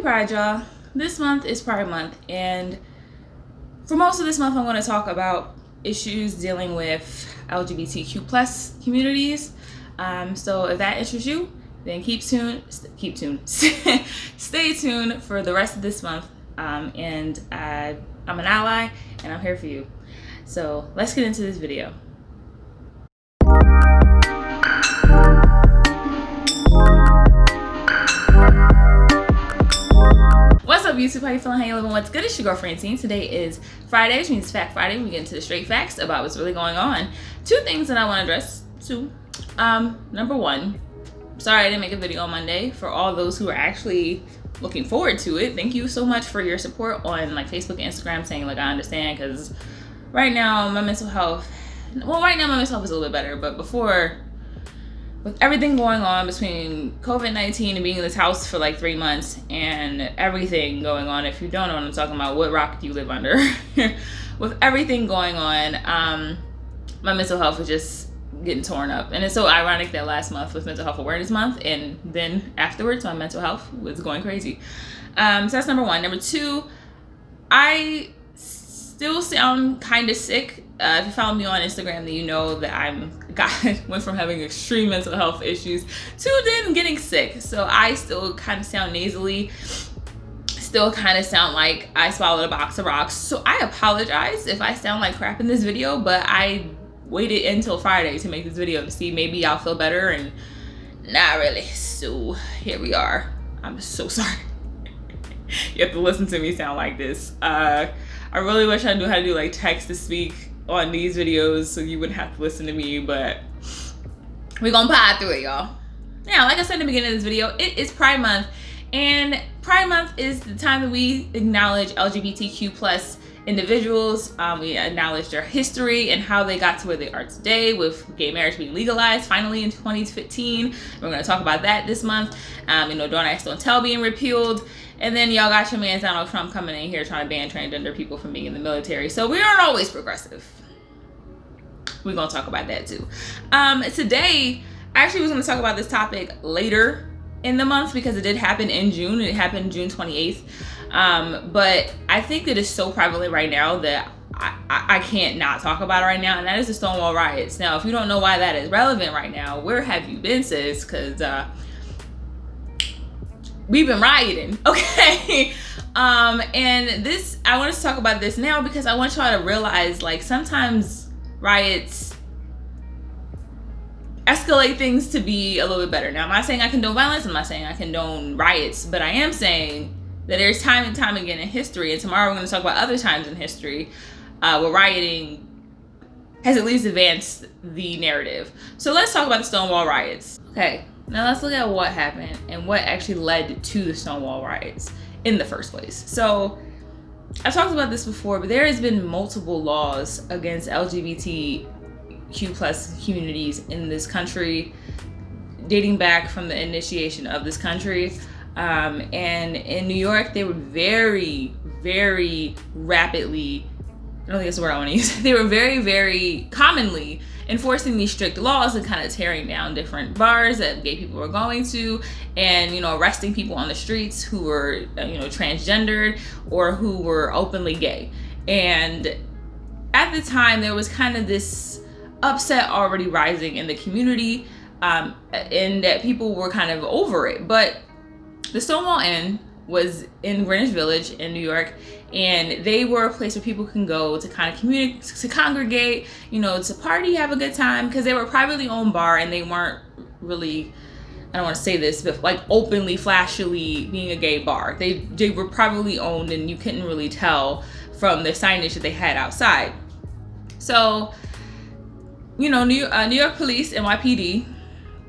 Pride, y'all. This month is Pride Month, and for most of this month I'm going to talk about issues dealing with LGBTQ plus communities. So if that interests you, then stay tuned for the rest of this month. I'm an ally, and I'm here for you. So let's get into this video. What's up, YouTube? How you feeling? How you living? What's good? It's your girl Francine. Today is Friday, which means Fact Friday. We get into the straight facts about what's really going on. Two things that I want to address. Number one, sorry I didn't make a video on Monday. For all those who are actually looking forward to it, thank you so much for your support on Facebook and Instagram, saying I understand, because right now my mental health is a little bit better, but before, with everything going on between COVID-19 and being in this house for 3 months and everything going on, if you don't know what I'm talking about, what rock do you live under? With everything going on, my mental health was just getting torn up. And it's so ironic that last month was Mental Health Awareness Month, and then afterwards my mental health was going crazy. So that's number one. Number two, I still sound kind of sick. If you follow me on Instagram, then you know that went from having extreme mental health issues to then getting sick. So I still kind of sound nasally, still kind of sound like I swallowed a box of rocks. So I apologize if I sound like crap in this video, but I waited until Friday to make this video to see maybe I'll feel better, and not really. So here we are. I'm so sorry. You have to listen to me sound like this. I really wish I knew how to do text to speak on these videos so you wouldn't have to listen to me, but we're gonna pie through it, y'all. Now, like I said in the beginning of this video, it is Pride Month, and Pride Month is the time that we acknowledge LGBTQ plus individuals. We acknowledge their history and how they got to where they are today, with gay marriage being legalized finally in 2015. We're going to talk about that this month. Don't Ask, Don't Tell being repealed. And then y'all got your man Donald Trump coming in here trying to ban transgender people from being in the military. So we aren't always progressive. We're going to talk about that too. Today, I actually was going to talk about this topic later in the month because it did happen in June. It happened June 28th. But I think that it's so prevalent right now that I can't not talk about it right now, and that is the Stonewall Riots. Now, if you don't know why that is relevant right now, where have you been, sis? Because we've been rioting, okay? And this, I want to talk about this now because I want y'all to realize, sometimes riots escalate things to be a little bit better. Now, I'm not saying I condone violence. I'm not saying I condone riots, but I am saying that there's time and time again in history, and tomorrow we're going to talk about other times in history where rioting has at least advanced the narrative. So let's talk about the Stonewall Riots. Okay, now let's look at what happened and what actually led to the Stonewall Riots in the first place. So I've talked about this before, but there has been multiple laws against LGBTQ plus communities in this country, dating back from the initiation of this country. And in New York, they were very, very rapidly, I don't think that's the word I want to use. They were very, very commonly enforcing these strict laws and kind of tearing down different bars that gay people were going to, and, arresting people on the streets who were, transgendered or who were openly gay. And at the time, there was kind of this upset already rising in the community, and that people were kind of over it. But the Stonewall Inn was in Greenwich Village in New York, and they were a place where people can go to kind of communicate, to congregate, to party, have a good time, because they were a privately owned bar, and they weren't really, I don't want to say this, but openly, flashily being a gay bar. They were privately owned, and you couldn't really tell from the signage that they had outside. So, New York Police, NYPD,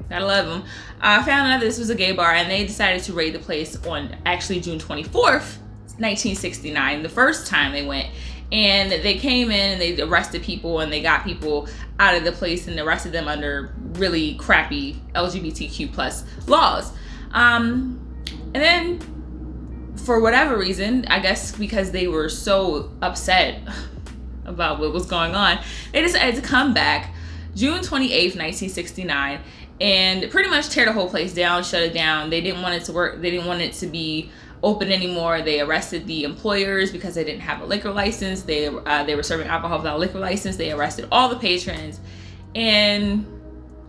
gotta love them, found out this was a gay bar, and they decided to raid the place on actually June 24th, 1969, the first time they went. And they came in and they arrested people, and they got people out of the place and arrested them under really crappy LGBTQ plus laws. And then for whatever reason, I guess because they were so upset about what was going on, they decided to come back June 28th, 1969, and pretty much tear the whole place down, shut it down. They didn't want it to work. They didn't want it to be open anymore. They arrested the employers because they didn't have a liquor license. They were serving alcohol without a liquor license. They arrested all the patrons. And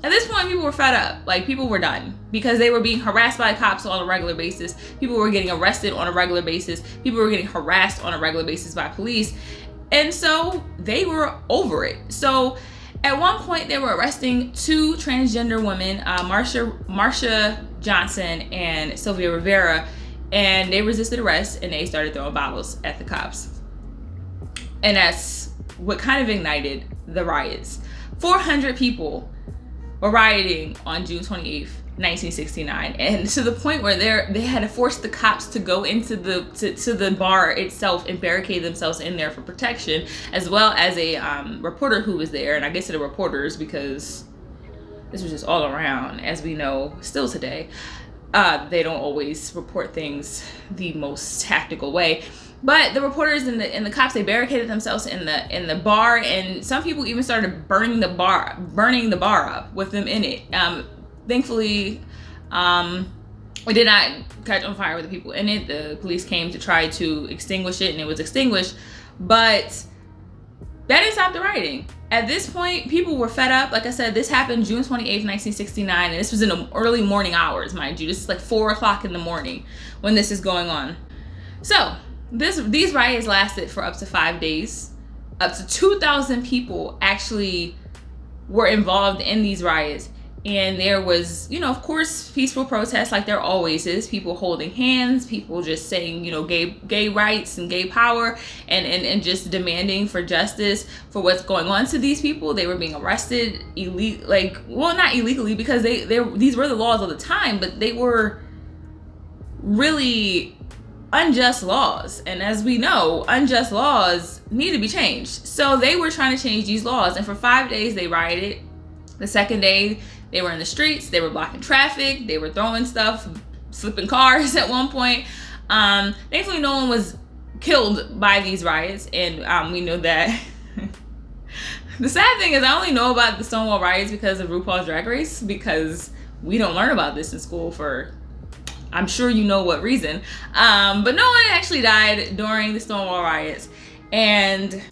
at this point, people were fed up. Like, people were done because they were being harassed by cops on a regular basis. People were getting arrested on a regular basis. People were getting harassed on a regular basis by police. And so they were over it. So at one point, they were arresting 2 transgender women, Marsha Johnson and Sylvia Rivera, and they resisted arrest and they started throwing bottles at the cops. And that's what kind of ignited the riots. 400 people were rioting on June 28th, 1969, and to the point where they had to force the cops to go into the bar itself and barricade themselves in there for protection, as well as a reporter who was there. And I guess the reporters, because this was just all around, as we know still today, they don't always report things the most tactical way. But the reporters and the cops, they barricaded themselves in the bar, and some people even started burning the bar up with them in it. Thankfully, it did not catch on fire with the people in it. The police came to try to extinguish it, and it was extinguished. But that didn't stop the rioting. At this point, people were fed up. Like I said, this happened June 28th, 1969, and this was in the early morning hours, mind you. This is like 4 o'clock in the morning when this is going on. So these riots lasted for up to 5 days. Up to 2,000 people actually were involved in these riots. And there was, of course, peaceful protests like there always is. People holding hands, people just saying, gay rights and gay power, and just demanding for justice for what's going on to these people. They were being arrested, not illegally, because these were the laws of the time, but they were really unjust laws. And as we know, unjust laws need to be changed. So they were trying to change these laws. And for 5 days, they rioted. The second day, they were in the streets, they were blocking traffic, they were throwing stuff, flipping cars at one point. Thankfully, no one was killed by these riots, and we know that. The sad thing is I only know about the Stonewall Riots because of RuPaul's Drag Race, because we don't learn about this in school for, I'm sure you know what reason. But no one actually died during the Stonewall Riots, and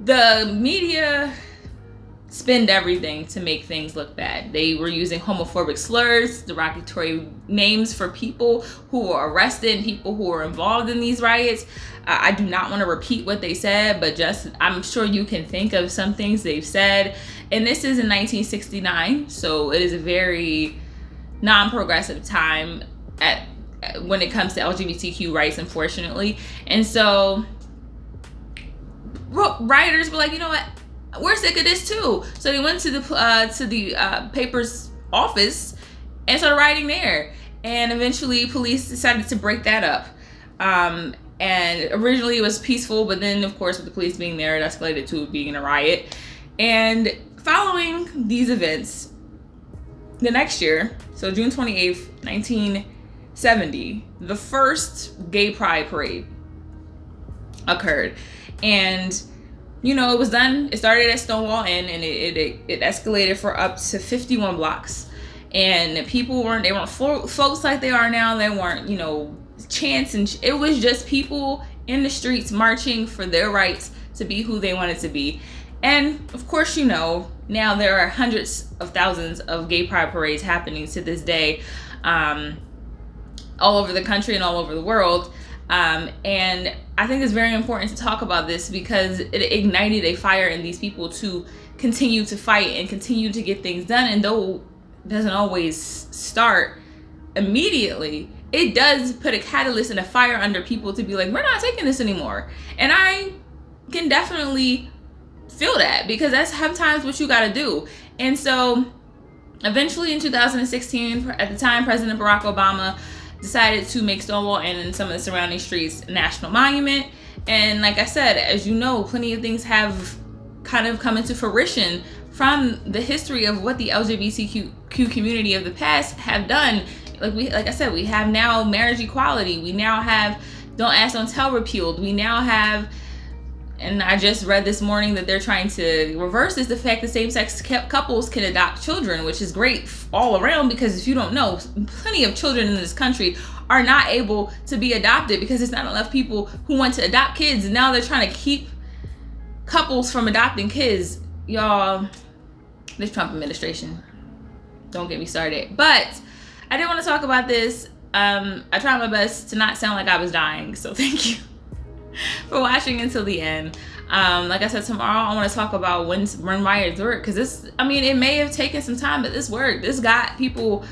the media spend everything to make things look bad. They were using homophobic slurs, derogatory names for people who were arrested and people who were involved in these riots. I do not want to repeat what they said, but I'm sure you can think of some things they've said. And this is in 1969, so it is a very non-progressive time when it comes to LGBTQ rights, unfortunately. And so rioters were like, you know what? We're sick of this too. So they went to the paper's office and started rioting there. And eventually police decided to break that up. And originally it was peaceful, but then of course with the police being there, it escalated to being a riot. And following these events, the next year, so June 28th, 1970, the first gay pride parade occurred. And it was done. It started at Stonewall Inn, and it escalated for up to 51 blocks. And people weren't folks like they are now. They weren't, chants, and it was just people in the streets marching for their rights to be who they wanted to be. And of course, now there are hundreds of thousands of gay pride parades happening to this day, all over the country and all over the world. And I think it's very important to talk about this because it ignited a fire in these people to continue to fight and continue to get things done. And though it doesn't always start immediately, it does put a catalyst and a fire under people to be like, we're not taking this anymore. And I can definitely feel that, because that's sometimes what you got to do. And so eventually in 2016, at the time, President Barack Obama decided to make Stonewall and some of the surrounding streets a national monument. And like I said, as you know, plenty of things have kind of come into fruition from the history of what the LGBTQ community of the past have done. Like I said, we have now marriage equality. We now have Don't Ask, Don't Tell repealed. We now have, and I just read this morning that they're trying to reverse this, the fact that same-sex couples can adopt children, which is great all around, because if you don't know, plenty of children in this country are not able to be adopted because there's not enough people who want to adopt kids. And now they're trying to keep couples from adopting kids. Y'all, this Trump administration, don't get me started. But I did want to talk about this. I tried my best to not sound like I was dying, so thank you for watching until the end. Like I said, tomorrow I want to talk about when riots work, because this, I mean, it may have taken some time, but this worked. This got people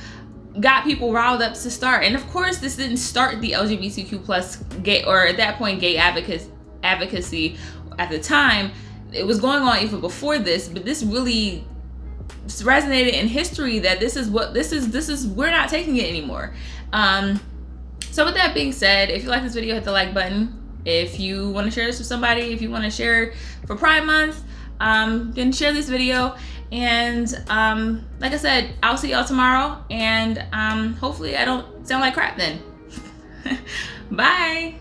riled up to start. And of course, this didn't start the LGBTQ plus gay, or at that point gay advocacy at the time. It was going on even before this, but this really resonated in history that this is we're not taking it anymore. So with that being said, if you like this video, hit the like button. If you want to share this with somebody, if you want to share for Pride Month, then share this video. And like I said, I'll see y'all tomorrow, and hopefully I don't sound like crap then. Bye.